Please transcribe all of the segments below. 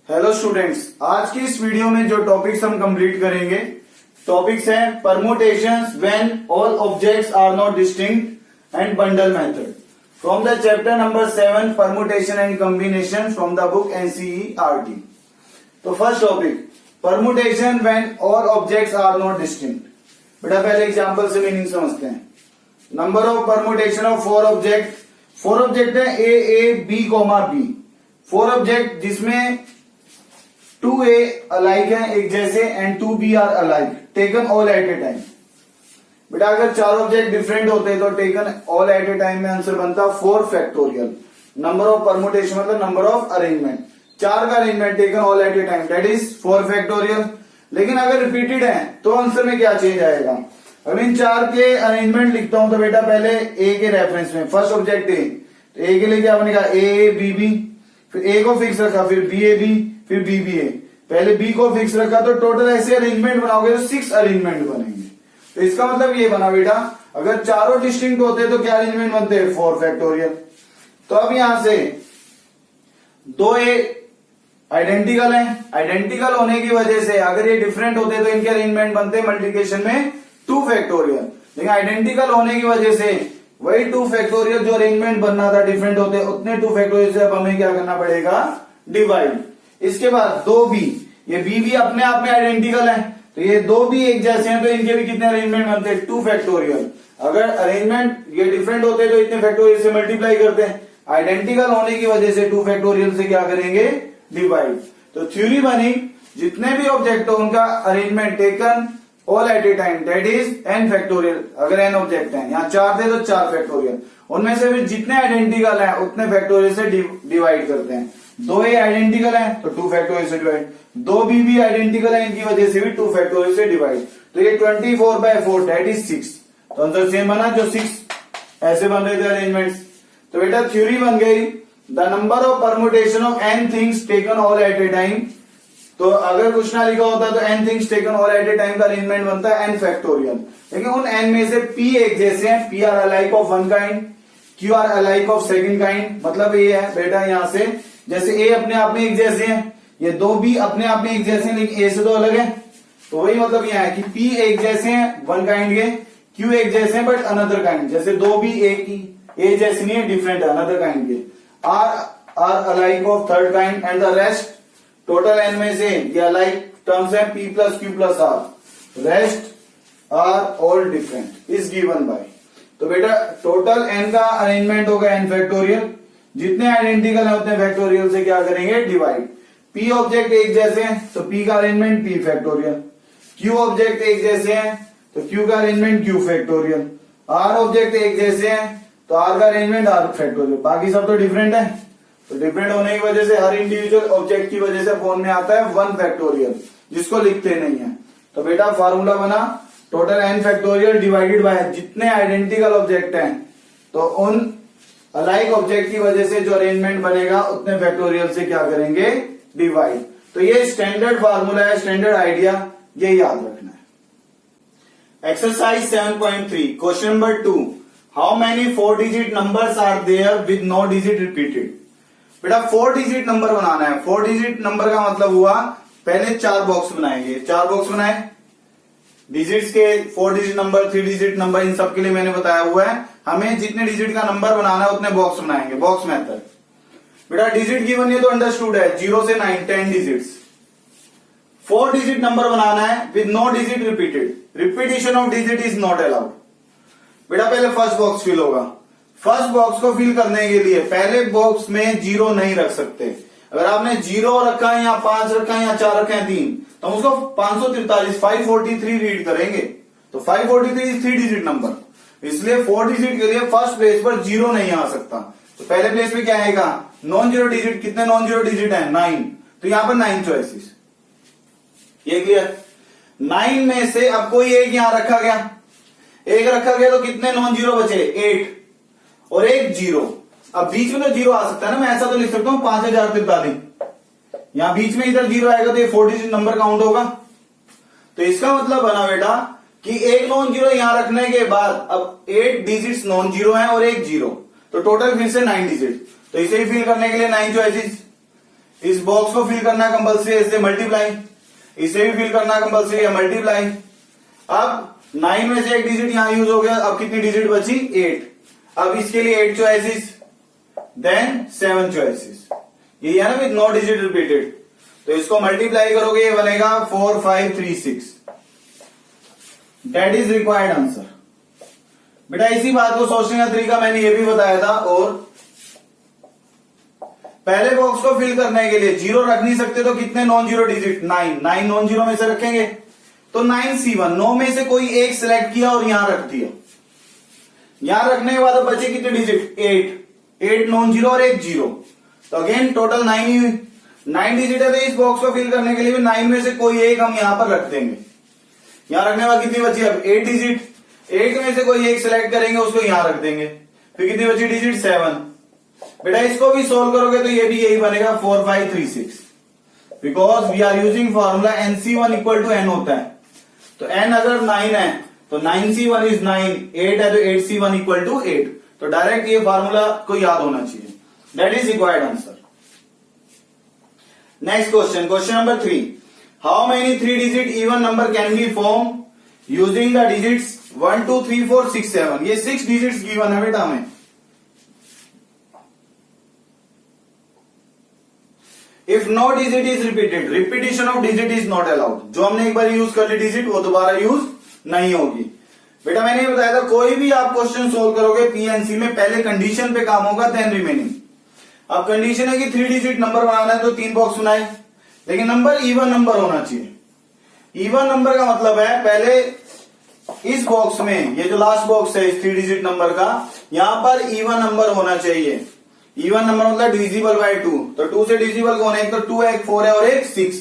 Hello students, आज की इस वीडियो में जो टॉपिक्स हम कंप्लीट करेंगे, टॉपिक्स हैं permutations when all objects are not distinct and bundle method from the chapter number 7 permutation and combination from the book NCERT. तो first topic permutation when all objects are not distinct. बेटा पहले example से meaning समझते हैं। Number of permutation of four object है A B comma B. Four object जिसमें 2A alike है एक जैसे and 2B are alike taken all at a time. बेटा अगर चार ऑब्जेक्ट डिफरेंट होते तो taken all at a time में आंसर बनता 4 फैक्टोरियल। नंबर ऑफ परमुटेशन मतलब नंबर ऑफ अरेंजमेंट, चार का arrangement taken all at a time that is 4 factorial. लेकिन अगर रिपीटेड है तो आंसर में क्या चेंज आएगा। अगर इन चार के अरेंजमेंट लिखता हूं तो बेटा पहले ए के रेफरेंस में फर्स्ट ऑब्जेक्ट ए, तो ए के लिए क्या बनेगा ए बी बी, फिर ए को फिक्स रखा, फिर बी ए बी, फिर बी बी ए, पहले बी को फिक्स रखा, तो टोटल ऐसे अरेंजमेंट बनाओगे तो 6 अरेंजमेंट बनेंगे। तो इसका मतलब ये बना बेटा अगर चारों डिस्टिंक्ट होते तो क्या अरेंजमेंट बनते हैं 4 फैक्टोरियल। तो अब यहां से 2A आइडेंटिकल है, आइडेंटिकल होने की वजह से अगर ये डिफरेंट होते तो इनके अरेंजमेंट बनते मल्टीप्लिकेशन में 2 फैक्टोरियल। लेकिन आइडेंटिकल होने की वजह से वही 2 फैक्टोरियल जो अरेंजमेंट बनना था डिफरेंट होते उतने 2 फैक्टोरियल से अब हमें क्या करना पड़ेगा डिवाइड। इसके बाद 2B, ये B भी अपने आप में आइडेंटिकल है तो ये 2B एक जैसे हैं तो इनके भी कितने अरेंजमेंट बनते हैं 2 फैक्टोरियल। अगर अरेंजमेंट ये डिफरेंट होते तो इतने फैक्टोरियल से मल्टीप्लाई करते हैं, आइडेंटिकल होने की वजह से 2 फैक्टोरियल से क्या करेंगे डिवाइड। तो थ्योरी बनी जितने भी ऑब्जेक्ट हो उनका arrangement taken all at a time that is n factorial. अगर n ऑब्जेक्ट है, यहाँ 4 थे तो 4 फैक्टोरियल, उनमें से भी जितने आइडेंटिकल हैं उतने फैक्टोरियल से डिवाइड करते हैं। 2A आइडेंटिकल है तो 2 फैक्टोरियल से डिवाइड, 2B भी आइडेंटिकल है इनकी वजह से भी 2 फैक्टोरियल से डिवाइड। तो ये 24/4 दैट इज 6। तो आंसर सेम बना जो 6 ऐसे बन रहे थे अरेंजमेंट्स। तो बेटा थ्योरी बन गई the number of permutation of n things taken all at a time. तो अगर कुछ ना लिखा होता तो n things taken all at a time का अरेंजमेंट बनता है n फैक्टोरियल। लेकिन उन n में से p एक जैसे हैं, p are alike of one kind, q are alike of second kind. मतलब ये है बेटा यहां से जैसे a अपने आप में एक जैसे हैं, ये 2B अपने आप में एक जैसे हैं लेकिन a से तो अलग है। तो वही मतलब यहां है कि p एक जैसे हैं वन काइंड के, q एक जैसे हैं बट अनदर काइंड। जैसे 2B a जैसे नहीं है, डिफरेंट है अनदर काइंड के। r are alike of third kind and the rest total n में से ये अलाइक टर्म्स है p plus q plus r, rest are all different is given by. तो बेटा टोटल n का अरेंजमेंट होगा n फैक्टोरियल, जितने आइडेंटिकल है उतने फैक्टोरियल से क्या करेंगे डिवाइड। p ऑब्जेक्ट एक जैसे हैं तो p का arrangement p factorial, q object एक जैसे हैं तो q का arrangement q factorial, r object एक जैसे हैं तो r का अरेंजमेंट r फैक्टोरियल। बाकी सब तो डिफरेंट है, तो डिफरेंट होने की वजह से हर इंडिविजुअल ऑब्जेक्ट की वजह से फॉर्म में आता है 1 फैक्टोरियल जिसको लिखते नहीं है। तो बेटा फार्मूला बना total n factorial divided by जितने आइडेंटिकल ऑब्जेक्ट हैं तो उन अलाइक ऑब्जेक्ट की वजह से जो अरेंजमेंट बनेगा उतने फैक्टोरियल से क्या करेंगे डिवाइड। तो ये स्टैंडर्ड फार्मूला है, स्टैंडर्ड आइडिया, ये याद रखना है। Exercise 7.3 question number 2 how many 4 digit numbers are there with no digit repeated. बेटा 4 डिजिट नंबर बनाना है। 4 डिजिट नंबर का मतलब हुआ पहले 4 बॉक्स बनाएंगे, 4 बॉक्स बनाए डिजिट्स के, 4 digit number 3 digit number in सब के लिए मैंने बताया हुआ है। हमें जितने डिजिट का नंबर बनाना है उतने बॉक्स बनाएंगे, बॉक्स मेथड। बेटा डिजिट गिवन है तो अंडरस्टूड है 0 से 9 10 डिजिट्स। 4 डिजिट नंबर बनाना है with no digit repeated, repetition of digit is not allowed. बेटा पहले फर्स्ट बॉक्स फिल होगा, फर्स्ट बॉक्स को फिल करने के लिए पहले बॉक्स में 0 नहीं रख सकते। अगर आपने 0 रखा है या 5 रखा है या 4 रखा है 3 तो हम उसको 543 रीड करेंगे। तो 543 3 डिजिट नंबर, इसलिए 4 डिजिट के लिए फर्स्ट प्लेस पर 0 नहीं आ सकता। तो पहले प्लेस पे क्या आएगा नॉन जीरो डिजिट। कितने नॉन जीरो डिजिट है 9, तो यहां पर 9 चॉइसेस। ये क्लियर। 9 में से अब कोई एक यहां रखा गया, एक रखा गया तो कितने नॉन जीरो बचे 8 और एक 0। अब बीच में तो 0 आ सकता है ना, मैं ऐसा तो लिख सकता हूं 5043। यहां बीच में इधर 0 आएगा तो ये 4 डिजिट नंबर काउंट होगा। तो इसका मतलब बना बेटा कि एक नॉन जीरो यहां रखने के बाद अब 8 डिजिट्स नॉन जीरो हैं और एक 0, तो टोटल फिर से 9 डिजिट। तो इसे ही फिल करने के लिए 9 चॉइसेस। इस बॉक्स को फिल करना कंपल्सरी है, इससे मल्टीप्लाई, इसे भी फिल करना कंपल्सरी है, मल्टीप्लाई। अब 9 में से एक डिजिट यहां यूज हो गया, अब कितनी डिजिट बची? 8। अब इसके लिए 8 चॉइसेस, देन 7 चॉइसेस, ये है ना विद नो डिजिट रिपीटेड। तो इसको मल्टीप्लाई करोगे, ये बनेगा 4 5 3 6। That is required answer. बेटा इसी बात को सोचने का तरीका मैंने ये भी बताया था। और पहले बॉक्स को फिल करने के लिए जीरो रख नहीं सकते, तो कितने non zero digit? 9 non zero में से रखेंगे, तो 9C1, 9 में से कोई एक सिलेक्ट किया और यहां रख दिया। यहां रखने के बाद बचे कितने डिजिट? 8 नॉन जीरो और एक जीरो, तो अगेन टोटल 9 ही हुई। 9 डिजिट है, तो इस बॉक्स को फिल करने के लिए 9 में से कोई एक हम यहां पर रख देंगे। यहां रखने के बाद कितनी बची? अब 8 डिजिट, 8 में से कोई एक सिलेक्ट करेंगे, उसको यहां रख देंगे, फिर कितनी बची डिजिट? 7। बेटा इसको भी सोल्व करोगे तो ये भी यही बनेगा 4 5 3 6, because we are using formula NC1 equal to N होता है। तो N अगर 9 है तो 9C1 इज 9, 8 है तो 8C1 इक्वल टू 8। तो डायरेक्ट ये फॉर्मूला को याद होना चाहिए। That is required answer. Next question, question number 3, how many 3 digit even number can be form using the digits 1 2 3 4 6 7। ये 6 डिजिट्स गिवन है बेटा हमें। If no digit is repeated, repetition of digit is not allowed. जो हमने एक बार use कर ली digit, वो दोबारा यूज नहीं होगी। बेटा मैंने बताया था कोई भी आप क्वेश्चन सोल्व करोगे पीएनसी में, पहले कंडीशन पे काम होगा, देन रिमेनिंग। अब कंडीशन है कि 3 डिजिट नंबर बनाना है, तो 3 बॉक्स बनाए, लेकिन नंबर इवन नंबर होना चाहिए। इवन नंबर का मतलब है पहले इस बॉक्स में, ये जो लास्ट बॉक्स है इस 3 डिजिट नंबर का, यहां पर इवन नंबर होना चाहिए। इवन नंबर मतलब डिविजिबल बाय 2, तो 2 से डिविजिबल कौन है? एक तो 2 है, एक 4 है और एक 6।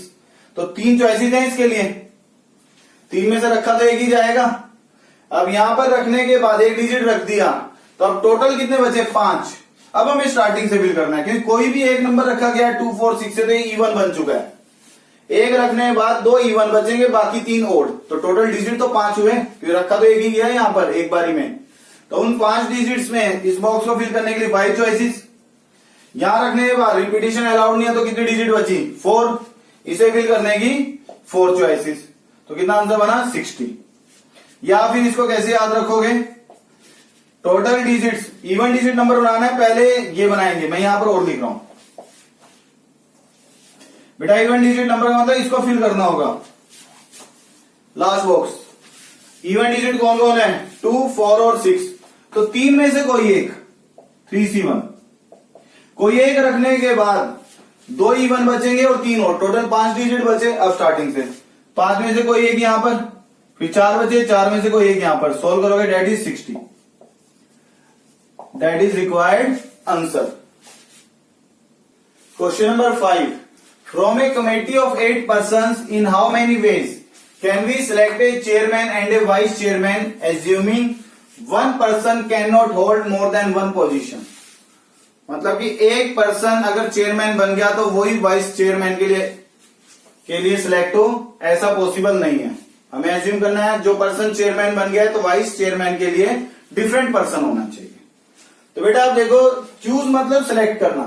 तो 3 चॉइसेस हैं इसके लिए, 3 में से रखा तो एक ही जाएगा। अब यहां पर रखने के बाद एक डिजिट रख दिया, तो अब टोटल कितने बचे? 5। अब हमें स्टार्टिंग से फिल करना है, क्योंकि कोई भी एक नंबर रखा गया है 2 4 6 से, तो ये इवन बन चुका है। एक रखने के बाद 2 इवन बचेंगे, बाकी 3 ओड, तो टोटल डिजिट तो 5 हुए, क्योंकि रखा तो एक ही गया है यहां पर एक बारी में। तो उन 5 डिजिट्स में इस बॉक्स को फिल करने के लिए 5 चॉइसेस। यहां रखने के बाद रिपीटिशन अलाउड नहीं है, तो कितनी डिजिट बची? 4। इसे फिल करने की 4 चॉइसेस, तो कितना आंसर बना? 60। या फिर इसको कैसे याद रखोगे? Total digits, even digit number बनाना है, पहले ये बनाएंगे, मैं यहां पर और लिख रहा हूं। बेटा इवन डिजिट नंबर का मतलब इसको फिल करना होगा, लास्ट बॉक्स। इवन डिजिट कौन कौन है? 2 4 और 6, तो 3 में से कोई एक, 3C1। कोई एक रखने के बाद 2 इवन बचेंगे और 3 और, टोटल 5 डिजिट बचे। अब स्टार्टिंग से 5 में से कोई एक यहां पर, फिर 4 बचे, 4 में से कोई एक यहां पर, सोल्व करोगे, that is 60। That is required answer. Question number 5, from A committee of 8 persons in how many ways can we select a chairman and a vice chairman assuming one person cannot hold more than one position। मतलब कि एक person अगर chairman बन गया तो वही vice chairman के लिए सिलेक्ट हो, ऐसा पॉसिबल नहीं है। हमें एज्यूम करना है जो पर्सन चेयरमैन बन गया है तो वाइस चेयरमैन के लिए डिफरेंट पर्सन होना चाहिए। तो बेटा आप देखो, चूज मतलब सिलेक्ट करना।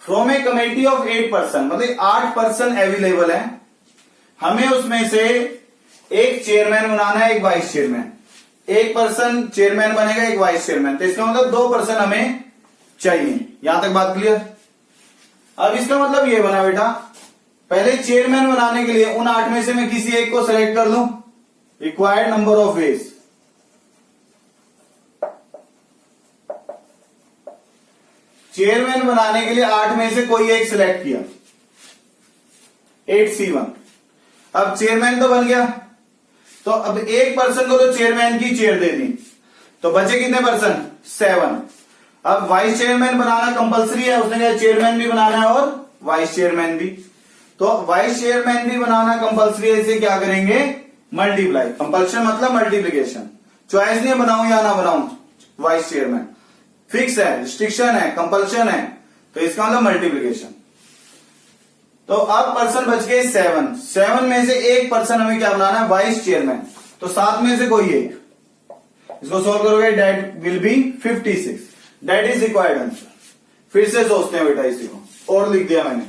From A committee of 8 person, मतलब 8 पर्सन अवेलेबल है, हमें उसमें से एक चेयरमैन बनाना है, एक वाइस चेयरमैन। एक पर्सन चेयरमैन बनेगा, एक वाइस चेयरमैन, तो इसका मतलब 2 पर्सन हमें चाहिए। यहां तक बात क्लियर? अब इसका मतलब ये बना बेटा, पहले चेयरमैन बनाने के लिए उन 8 में से मैं किसी एक को सिलेक्ट कर लूं, required number of ways. Chairman बनाने के लिए 8 में से कोई एक सिलेक्ट किया, 8C1। अब चेयरमैन तो बन गया, तो अब एक पर्सन को तो चेयरमैन की चेयर दे दी, तो बचे कितने पर्सन? 7। अब वाइस चेयरमैन बनाना कंपलसरी है, उसने कहा चेयरमैन भी बनाना है और वाइस चेयरमैन भी। तो वाइस चेयरमैन भी बनाना कंपलसरी है, इसे क्या करेंगे? मल्टीप्लाई। कंपल्शन मतलब मल्टीप्लीकेशन, चॉइस नहीं बनाऊं या ना बनाऊं, वाइस चेयरमैन फिक्स है, रिस्ट्रिक्शन है, कंपल्शन है, तो इसका मतलब मल्टीप्लीकेशन। तो अब पर्सन बच गए 7। 7 में से एक पर्सन हमें क्या बनाना है? Vice chairman. तो 7 में से कोई एक, इसको सोल्व करोगे, that will be 56। That is required answer. फिर से सोचते हैं बेटा इसी को, और लिख दिया मैंने।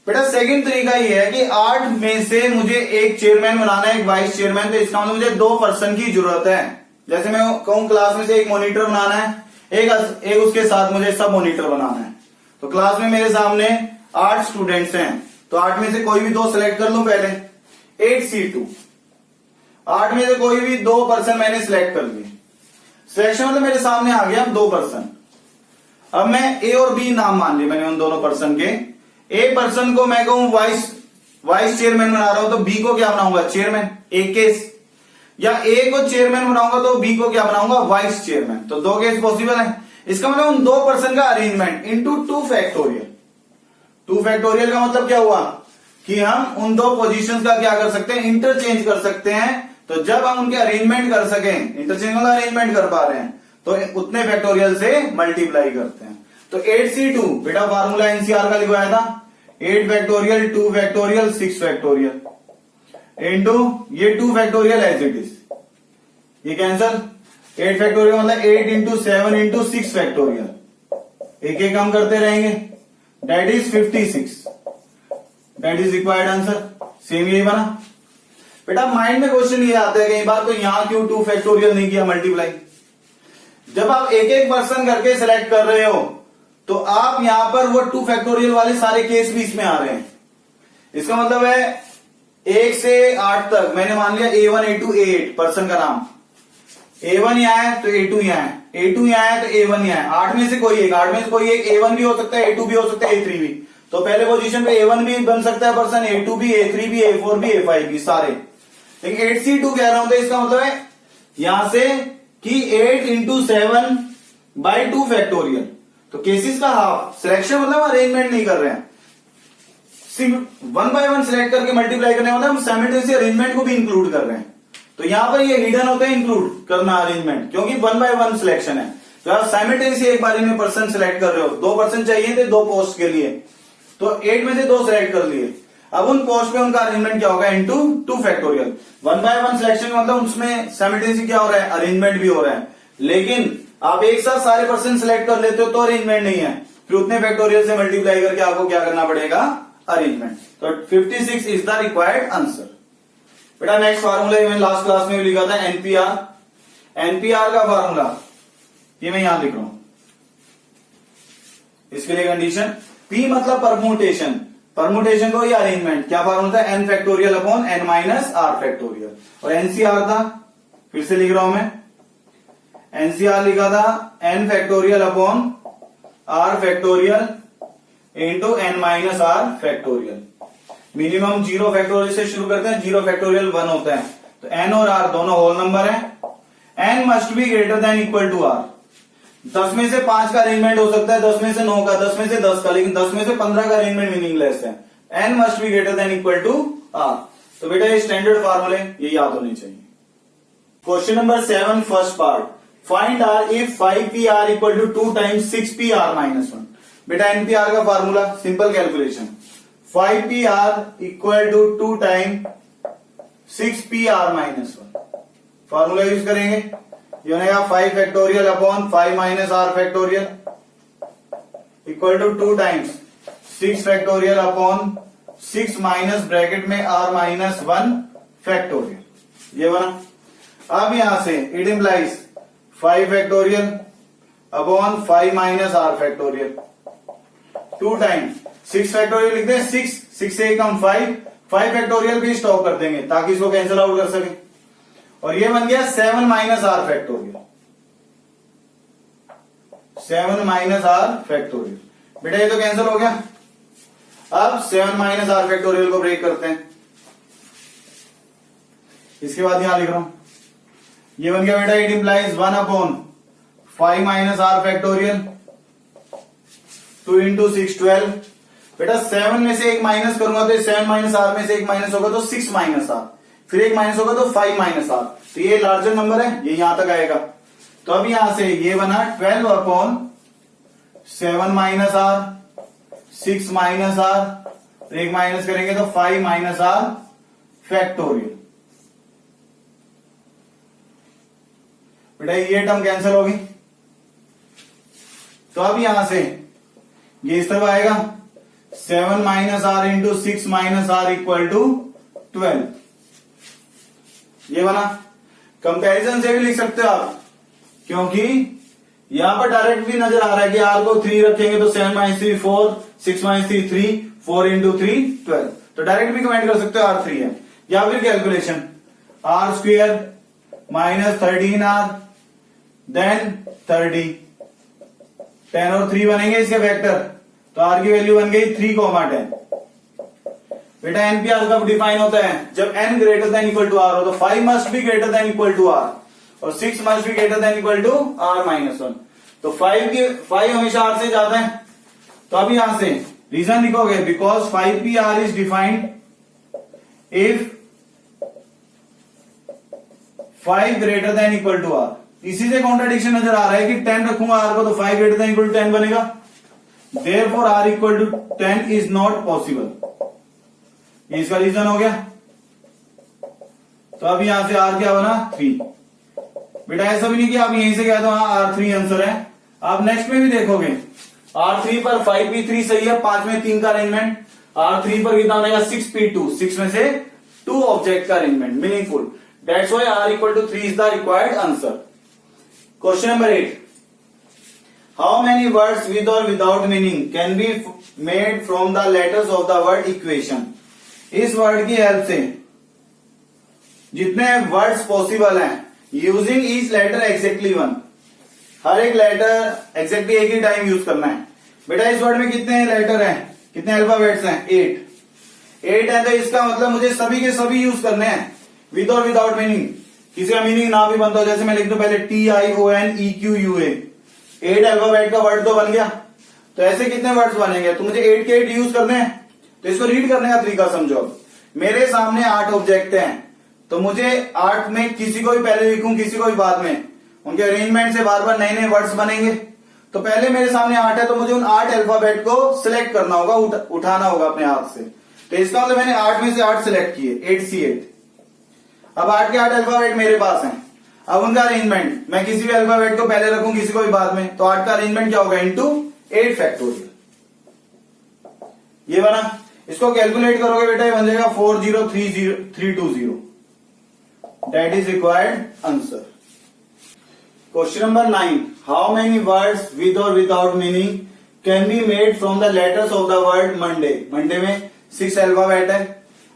बेटा सेकंड तरीका ये है कि 8 में से मुझे एक चेयरमैन बनाना है, एक वाइस चेयरमैन, तो इसका मतलब मुझे 2 पर्सन की जरूरत है। जैसे मैं कहूं क्लास में से एक मॉनिटर बनाना है, एक उसके साथ मुझे सब मॉनिटर बनाना है। तो क्लास में मेरे सामने 8 स्टूडेंट्स हैं, तो 8 में से कोई भी 2 सिलेक्ट कर लूं पहले। 8C2, 8 में से कोई भी 2 पर्सन मैंने सिलेक्ट कर लिए। सिलेक्शन मतलब मेरे सामने आ गया 2 पर्सन। अब मैं ए और बी नाम मान लिया मैंने उन दोनों पर्सन के। ए पर्सन को मैं कहूं वाइस चेयरमैन बना रहा हूं, तो बी को क्या बनाऊंगा, चेयरमैन, एक केस। या ए को चेयरमैन बनाऊंगा तो बी को क्या बनाऊंगा, वाइस चेयरमैन। तो 2 केस पॉसिबल है। इसका मतलब उन 2 पर्सन का अरेंजमेंट इंटू 2 फैक्टोरियल। 2 फैक्टोरियल का मतलब क्या हुआ कि हम उन 2 पोजीशंस का क्या कर सकते हैं, इंटरचेंज कर सकते हैं। तो जब हम उनके अरेंजमेंट कर सकें, इंटरचेंज मतलब अरेंजमेंट कर पा रहे हैं, तो उतने फैक्टोरियल से मल्टीप्लाई करते हैं। तो 8C2 बेटा फार्मूला एनसीआर का लिखवाया था, 8 फैक्टोरियल 2 फैक्टोरियल 6 फैक्टोरियल इंटू ये 2 फैक्टोरियल एज इट इज, ये कैंसल। 8 फैक्टोरियल मतलब 8 इंटू 7 इंटू 6 फैक्टोरियल, एक एक काम करते रहेंगे, that is 56, that is required answer. Same यही बना। बेटा माइंड में क्वेश्चन ये आता है कई बार, तो यहां क्यों 2 फैक्टोरियल नहीं किया मल्टीप्लाई। जब आप एक एक पर्सन करके सिलेक्ट कर रहे हो, तो आप यहां पर वो 2 फैक्टोरियल वाले सारे केस भी इसमें आ रहे हैं। इसका मतलब है 1 से 8 तक मैंने मान लिया A1 A2 A8 पर्सन का नाम। A1 यहां है तो A2 यहां है, A2 यहां है तो A1 यहां है। 8 में से कोई एक, 8 में से कोई एक A1 भी हो सकता है, A2 भी हो सकता है, A3 भी। तो पहले पोजीशन पे A1 भी बन सकता है पर्सन, A2 भी, A3 भी, A4 भी, A5 भी सारे। लेकिन 8C2 कह रहा हूं तो इसका मतलब है यहां से कि 8 इंटू 7 बाई 2 फैक्टोरियल। तो केसेस का हाफ। सिलेक्शन मतलब अरेंजमेंट नहीं कर रहे हैं, सिर्फ 1 बाय 1 सिलेक्ट करके मल्टीप्लाई करने मतलब हम साइमल्टेनियसली अरेंजमेंट को भी इंक्लूड कर रहे हैं। तो यहां पर ये हिडन होता है इंक्लूड करना अरेंजमेंट, क्योंकि 1 बाय 1 सिलेक्शन है। तो आप साइमल्टेनियसली एक बार में पर्सन सिलेक्ट कर रहे हो, 2 पर्सन चाहिए थे 2 पोस्ट के लिए, तो 8 में से 2 सिलेक्ट कर लिए। अब उन पोस्ट पे उनका अरेंजमेंट क्या होगा, इंटू 2 फैक्टोरियल। 1 बाय 1 सिलेक्शन मतलब उसमें साइमल्टेनियसली क्या हो रहा है, अरेंजमेंट भी हो रहा है। लेकिन आप एक साथ सारे पर्सन सिलेक्ट कर लेते हो तो अरेंजमेंट नहीं है, फिर उतने फैक्टोरियल से मल्टीप्लाई करके आपको क्या करना पड़ेगा, अरेंजमेंट। तो 56 इज द रिक्वायर्ड आंसर। बेटा नेक्स्ट फार्मूला मैंने लास्ट क्लास में भी लिखा था, एनपीआर। एनपीआर का फार्मूला ये मैं यहां लिख रहा हूं। इसके लिए कंडीशन पी मतलब परमुटेशन, परमुटेशन को या अरेंजमेंट, क्या फार्मूला था, N factorial upon N minus are factorial. और एनसीआर था, फिर से लिख रहा हूं मैं, एनसीआर लिखा था N factorial upon R factorial into N minus are factorial. Minimum 0 factorial से शुरू करते हैं, 0 फैक्टोरियल 1 होता है। तो एन और आर दोनों होल नंबर है। N must be greater than equal to R. 10 में से 5 का अरेंजमेंट हो सकता है, 10 में से 9 का, 10 में से 10 का, लेकिन 10 में से 15 का अरेंजमेंट मीनिंगलेस है। N must be greater than equal to r. तो बेटा ये स्टैंडर्ड फार्मूले ये याद होने चाहिए। Question number 7 first part, find r if 5pr equal to 2 times 6pr minus 1। बेटा एनपीआर का formula simple calculation, 5pr equal to 2 time 6pr minus 1। Formula use करेंगे, ये बनेगा 5 factorial upon 5 minus are factorial equal to 2 times 6 factorial upon 6 minus bracket में r minus 1 factorial. ये बना। अब यहां से it implies 5 factorial upon 5 minus are factorial 2 times 6 factorial लिखते हैं, 6 से कम 5 फैक्टोरियल भी स्टॉप कर देंगे ताकि इसको कैंसिल आउट कर सके। और ये बन गया 7 minus are factorial, 7 minus are factorial. बेटा ये तो कैंसिल हो गया। अब 7 माइनस आर फैक्टोरियल को ब्रेक करते हैं। इसके बाद यहां लिख रहा हूं, ये बन गया बेटा it implies 1 upon 5 minus are factorial 2 into 6 12। बेटा 7 में से एक माइनस करूंगा तो 7 माइनस आर में से एक माइनस होगा तो 6 माइनस आर, फिर एक माइनस होगा तो 5 माइनस आर। तो ये लार्जर नंबर है, ये यहां तक आएगा। तो अब यहां से ये बना 12 upon 7 minus r 6 minus r, एक माइनस करेंगे तो 5 माइनस आर फैक्टोरियल। बेटा ये टर्म कैंसिल होगी। तो अब यहां से ये इस तरफ आएगा 7 minus r into 6 minus r equal to 12। ये बना। कंपैरिजन से भी लिख सकते हो आप, क्योंकि यहां पर डायरेक्ट भी नजर आ रहा है कि आर को 3 रखेंगे तो 7 माइनस 3 4, 6 माइनस 3 3, 4 इंटू 3 12। तो डायरेक्ट भी कमेंट कर सकते हो आर 3 है। या फिर calculation r square minus 13 r then 30, 10 और 3 बनेंगे इसके वेक्टर, तो आर की वैल्यू बन गई 3, 10। बेटा एनपीआर कब डिफाइन होता है? जब n greater than equal to r हो। तो 5 must be greater than equal to r और 6 must be greater than equal to r minus 1। तो 5 हमेशा आर से ज्यादा है। तो अब यहां से रीजन लिखोगे, because 5p r is defined if 5 greater than equal to r. इसी से कॉन्ट्राडिक्शन नजर आ रहा है कि 10 रखूंगा आर को तो 5 ग्रेटर देन इक्वल टू 10 बनेगा। Therefore r equal to 10 is not possible. ये इसका रीजन हो गया। तो अब यहां से आर क्या बना 3। बेटा ऐसा भी नहीं कि आप यहीं से क्या तो हाँ R3 आंसर है। आप नेक्स्ट में भी देखोगे R3 पर 5p3 सही है, 5 में 3 का अरेंजमेंट। R3 पर कितना बनेगा 6p2, 6 में से 2 ऑब्जेक्ट का arrangement meaningful. That's why R equal to 3 is the required answer. Question number 8, how many words with or without meaning can be made from the letters of the word equation. इस word की help से जितने words possible हैं using each letter exactly 1, हर एक letter exactly एक ही time use करना है। बेटा इस वर्ड में कितने लेटर हैं, कितने अल्फाबेट्स हैं? 8 है। तो इसका मतलब मुझे सभी के सभी यूज करने हैं विद और विदाउट मीनिंग। किसी का मीनिंग ना भी बनता हो, जैसे मैं लिख दूं पहले TIONEQUA, 8 अल्फाबेट का वर्ड तो बन गया। तो ऐसे कितने वर्ड्स बनेंगे? तो मुझे 8 के 8 यूज करने हैं। तो इसको रीड करने का तरीका समझो। मेरे सामने 8 ऑब्जेक्ट हैं, तो मुझे 8 में किसी को भी पहले लिखूं किसी को भी बाद में, उनके अरेंजमेंट से बार बार नए नए वर्ड्स बनेंगे। तो पहले मेरे सामने 8 है तो मुझे उन 8 अल्फाबेट को सिलेक्ट करना होगा, उठाना होगा अपने हाथ से। तो इसका मतलब मैंने 8 में से 8 सिलेक्ट किए, 8C8। अब 8 के 8 अल्फाबेट मेरे पास हैं। अब उनका अरेंजमेंट मैं किसी भी अल्फाबेट को पहले रखूं किसी को भी बाद में, तो 8 का अरेंजमेंट क्या होगा? Into 8 factorial. ये बना। इसको कैलकुलेट करोगे बेटा ये बन जाएगा 4030320। That is required answer. Question number 9, how many words with or without meaning can be made from the letters of the word Monday. Monday में 6 अल्फाबेट है।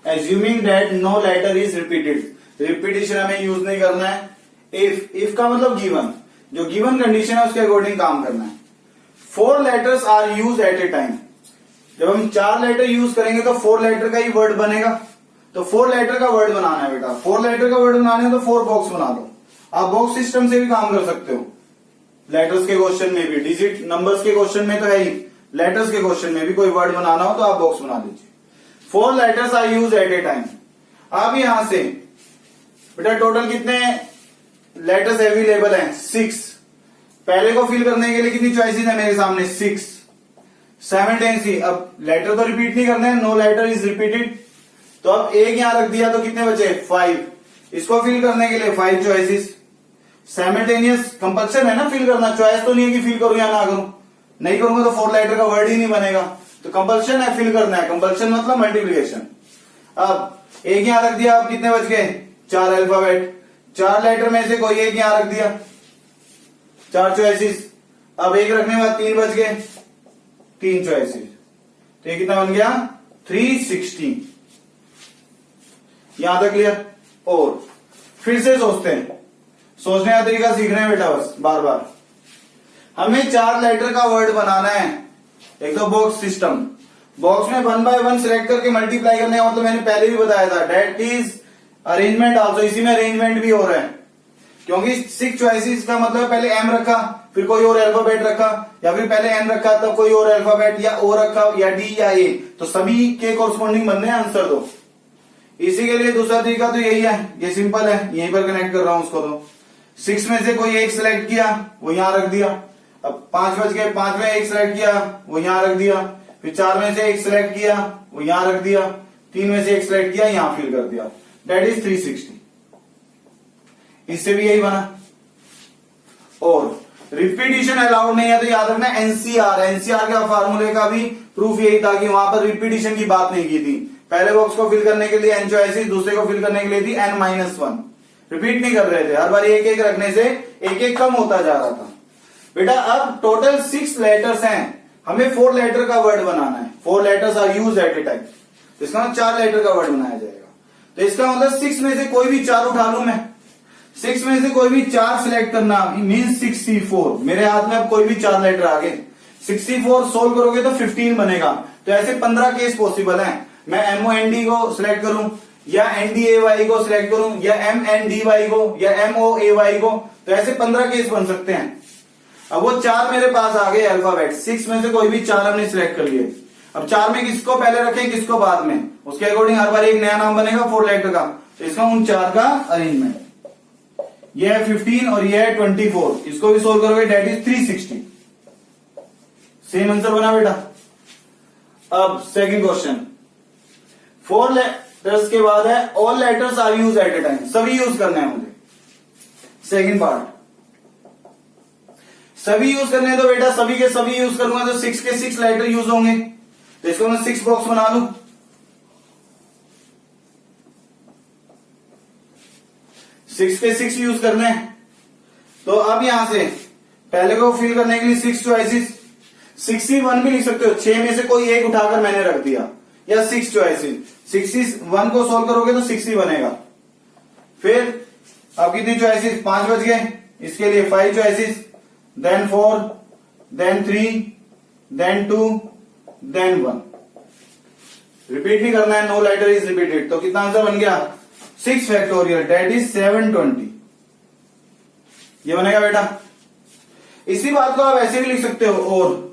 Assuming that no letter is repeated, repetition हमें use नहीं करना है। If का मतलब given, जो given condition है उसके अकॉर्डिंग काम करना है। 4 letters are used at a time. जब हम 4 लेटर यूज करेंगे तो 4 लेटर का ही वर्ड बनेगा। तो 4 लेटर का वर्ड बनाना है बेटा। 4 लेटर का वर्ड बनाना है तो 4 बॉक्स बना दो। आप बॉक्स सिस्टम से भी काम कर सकते हो। लेटर्स के क्वेश्चन में भी, डिजिट नंबर्स के क्वेश्चन में तो है ही, लेटर्स के क्वेश्चन में भी कोई वर्ड बनाना हो तो आप बॉक्स बना दीजिए। 4 letters are used at a time. अब यहां से बेटा टोटल कितने लेटर्स अवेलेबल हैं? 6। पहले को फिल करने के लिए कितनी चॉइसेस है मेरे सामने? 6। साइमल्टेनियसली अब लेटर तो रिपीट नहीं करने, नो लेटर इज रिपीटेड। तो अब एक यहां रख दिया तो कितने बचे? 5। इसको फिल करने के लिए 5 चॉइसेस। साइमल्टेनियस कंपल्सन है ना फिल करना, चॉइस तो नहीं है कि फिल करूं या ना करूं। नहीं करूंगा तो 4 लेटर का वर्ड ही नहीं बनेगा। तो कंपल्सन है, फिल करना है। कंपल्सन मतलब मल्टीप्लिकेशन। अब एक यहां रख दिया, अब कितने बच गए? 4 अल्फाबेट। 4 लेटर में से कोई एक यहां रख दिया, 4 चॉइसेस। अब एक रखने के बाद 3 बच गए, 3 चॉइसेस। तो ये कितना बन गया? 360। यहां तक क्लियर? और फिर से सोचते हैं, सोचने का तरीका सीख रहे हैं बेटा बस बार बार। हमें 4 लेटर का वर्ड बनाना है। एक तो बॉक्स सिस्टम, बॉक्स में 1 बाय 1 सिलेक्ट करके मल्टीप्लाई करने का मतलब मैंने पहले भी बताया था, दैट इज अरेंजमेंट आल्सो। इसी में अरेंजमेंट भी हो रहा है, क्योंकि 6 चॉइसेस का मतलब पहले एम रखा, फिर कोई और अल्फाबेट रखा, या फिर पहले एन रखा तब कोई और अल्फाबेट, या ओ रखा, या डी या ए। तो सभी के कोरस्पॉन्डिंग बनने हैं आंसर दो। इसी के लिए दूसरा तरीका तो यही है, ये सिंपल है, यहीं पर कनेक्ट कर रहा हूं उसको। तो 6 में से कोई एक सिलेक्ट किया, वो यहां रख दिया। अब 5 बच गए, 5 में एक सिलेक्ट किया, वो यहां रख दिया। फिर 4 में से एक सिलेक्ट किया, वो यहां रख दिया। 3 में से एक सिलेक्ट किया, यहां फिल कर दिया। That is 360। इससे भी यही बना। और रिपीटिशन अलाउड नहीं है, तो याद रखना एनसीआर के फार्मूले का भी प्रूफ यही था कि वहां पर रिपीटिशन की बात नहीं की थी। पहले बॉक्स को फिल करने के लिए n चॉइसेस, दूसरे को फिल करने के लिए थी n-1। रिपीट नहीं कर रहे थे, हर बार एक एक रखने से एक एक कम होता जा रहा था। बेटा अब टोटल 6 लेटर्स हैं, हमें 4 लेटर का वर्ड बनाना है। 4 letters are used at a time, इसका मतलब 4 लेटर का वर्ड बनाया जाएगा। तो इसका मतलब 6 में से कोई भी 4 उठा लू मैं, 6 में से कोई भी 4 सिलेक्ट करना मीन्स 64। मेरे हाथ में अब कोई भी 4 लेटर आ गए, 64 सोल्व करोगे तो 15 बनेगा। तो ऐसे 15 केस पॉसिबल हैं। मैं MOND को सिलेक्ट करूं या NDAY को सिलेक्ट करूं या MNDY को या MOAY को, तो ऐसे 15 केस बन सकते हैं। अब वो 4 मेरे पास आ गए अल्फाबेट, 6 में से कोई भी 4 हमने सिलेक्ट कर लिए। अब 4 में किसको पहले रखें किसको बाद में, उसके अकॉर्डिंग हर बार एक नया नाम बनेगा 4 लेटर का। तो इसका उन 4 का अरेंजमेंट, ये है 15 और ये है 24, इसको भी सोल्व करोगे डेट इज 360। सेम आंसर बना बेटा। अब सेकंड क्वेश्चन, 4 लेटर्स के बाद है all letters are used at a time, सभी यूज करने हैं मुझे। सेकंड पार्ट, सभी यूज करने हैं, तो बेटा सभी के सभी यूज करूंगा तो 6 के 6 लेटर यूज होंगे। तो इसको मैं 6 बॉक्स बना लू, 6 के 6 यूज करने हैं। तो अब यहां से पहले को फिल करने के लिए 6 चॉइसेस, 61 भी लिख सकते हो, 6 में से कोई एक उठाकर मैंने रख दिया, या 6 चॉइसेस। 61 को सोल्व करोगे तो 60 बनेगा। फिर अब कितनी चॉइसेस, 5 बच गए, इसके लिए 5 choices, then 4, then 3, then 2, then 1। Repeat नहीं करना है, नो लेटर इज रिपीटेड। तो कितना आंसर बन गया, 6 फैक्टोरियल डेट इज 720। ये बनेगा बेटा। इसी बात को आप ऐसे भी लिख सकते हो, और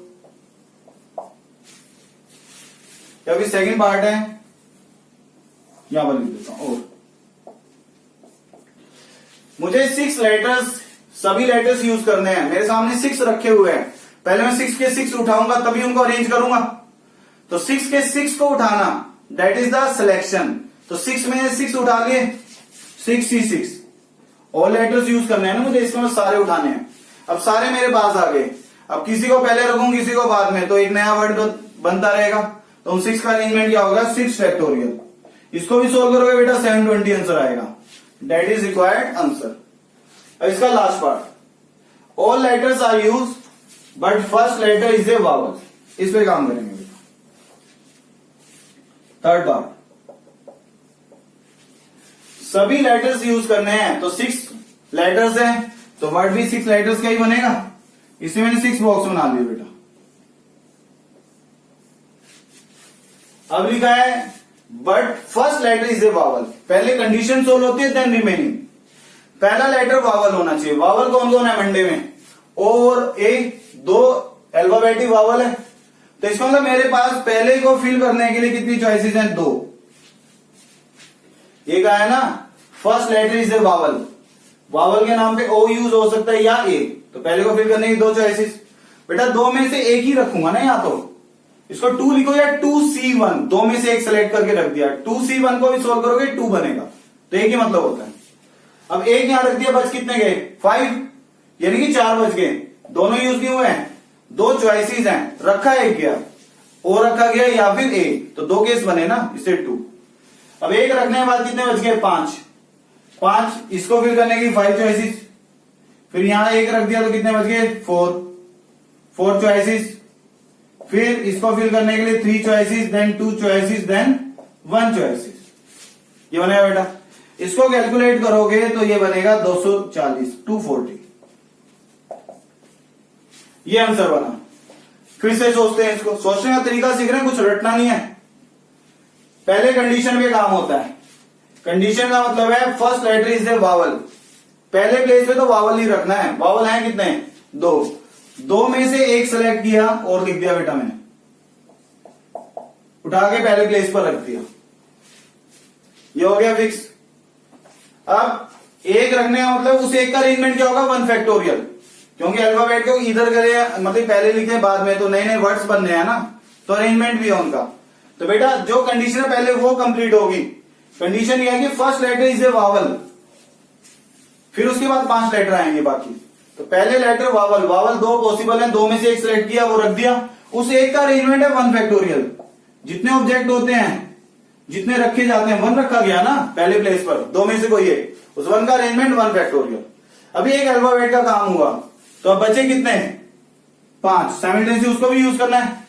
अभी सेकंड पार्ट है, यहां पर लिख देता हूं। और मुझे 6 लेटर्स, सभी लेटर्स यूज करने हैं। मेरे सामने 6 रखे हुए हैं, पहले मैं 6 के 6 उठाऊंगा तभी उनको अरेंज करूंगा। तो 6 के 6 को उठाना दैट इज द सिलेक्शन। तो 6 में 6 उठा लिए, 6 ऑल लेटर्स यूज करने हैं ना मुझे, इसमें सारे उठाने हैं। अब सारे मेरे पास आ गए, अब किसी को पहले रखूं किसी को बाद में, तो एक नया वर्ड बनता रहेगा। तो उन 6 का अरेंजमेंट क्या होगा, 6 फैक्टोरियल। इसको भी सोल्व करोगे बेटा 720 आंसर आएगा, दैट इज रिक्वायर्ड आंसर। अब इसका last part, all letters are used but first letter is a vowel, इस पे काम करेंगे बेटा। थर्ड पार्ट, सभी लेटर्स यूज करने हैं, तो 6 लेटर्स हैं तो वर्ड भी 6 लेटर्स का ही बनेगा। इसमें मैंने 6 बॉक्स बना दिए बेटा। अब लिखा है but first letter is a vowel, पहले कंडीशन सोल्व होती है देन रिमेनिंग। पहला लेटर वावल होना चाहिए। वावल कौन कौन है मंडे में, ओ और ए, 2 अल्फाबेटिक वावल है। तो इसका मतलब मेरे पास पहले को फिल करने के लिए कितनी चॉइसेस हैं, 2। ये कहा है ना first letter is a vowel, vowel के नाम पे ओ यूज हो सकता है या ए। तो पहले को फिल करने की 2 चॉइसेस, बेटा 2 में से एक ही रखूंगा ना, या तो इसको 2 लिखो या 2C1, 2 में से एक सेलेक्ट करके रख दिया। 2C1 को भी सोल्व करोगे 2 बनेगा, तो एक ही मतलब होता है। अब एक यहां रख दिया, बच कितने गए, 5, यानी कि 4 बच गए। दोनों यूज नहीं हुए हैं, 2 चॉइसेस हैं, रखा एक गया, ओ रखा गया या फिर ए, तो 2 केस बने ना, इससे 2। अब एक रखने के बाद कितने बच गए, 5, इसको फिल करने की 5 चॉइसेस, फिर यहां एक रख दिया तो कितने बच गए, 4 चॉइसेस, फिर इसको फिल करने के लिए 3 choices, then 2 choices, then 1 choices. ये बनेगा बेटा। इसको कैलकुलेट करोगे तो ये बनेगा 240, 240। ये आंसर बना। फिर से सोचते हैं, इसको सोचने का तरीका सीख रहे हैं, कुछ रटना नहीं है। पहले कंडीशन पे काम होता है। कंडीशन का मतलब है first letter is a vowel, पहले प्लेस पे तो वावल ही रखना है। वावल है कितने, 2 में से एक सेलेक्ट किया और लिख दिया बेटा मैंने, उठा के पहले प्लेस पर रख दिया, ये हो गया फिक्स। अब एक रखने का मतलब उस एक का अरेंजमेंट क्या होगा, 1 फैक्टोरियल, क्योंकि अल्फाबेट को इधर करे मतलब पहले लिखे बाद में, तो नए नए वर्ड्स बन रहे हैं ना, तो अरेंजमेंट भी है उनका। तो बेटा जो कंडीशन है पहले वो कंप्लीट होगी। कंडीशन ये है कि first letter is a vowel, फिर उसके बाद 5 लेटर आएंगे बाकी। तो पहले लेटर वावल, वावल दो पॉसिबल है, दो में से एक सिलेक्ट किया, वो रख दिया, उस एक का अरेंजमेंट है 1 फैक्टोरियल। जितने ऑब्जेक्ट होते हैं, जितने रखे जाते हैं, 1 रखा गया ना पहले प्लेस पर, दो में से कोई एक, उस 1 का अरेंजमेंट 1 फैक्टोरियल। अभी एक अल्फाबेट का काम हुआ, तो अब बचे कितने, 5। साइमल्टेनियसली उसको भी यूज करना है।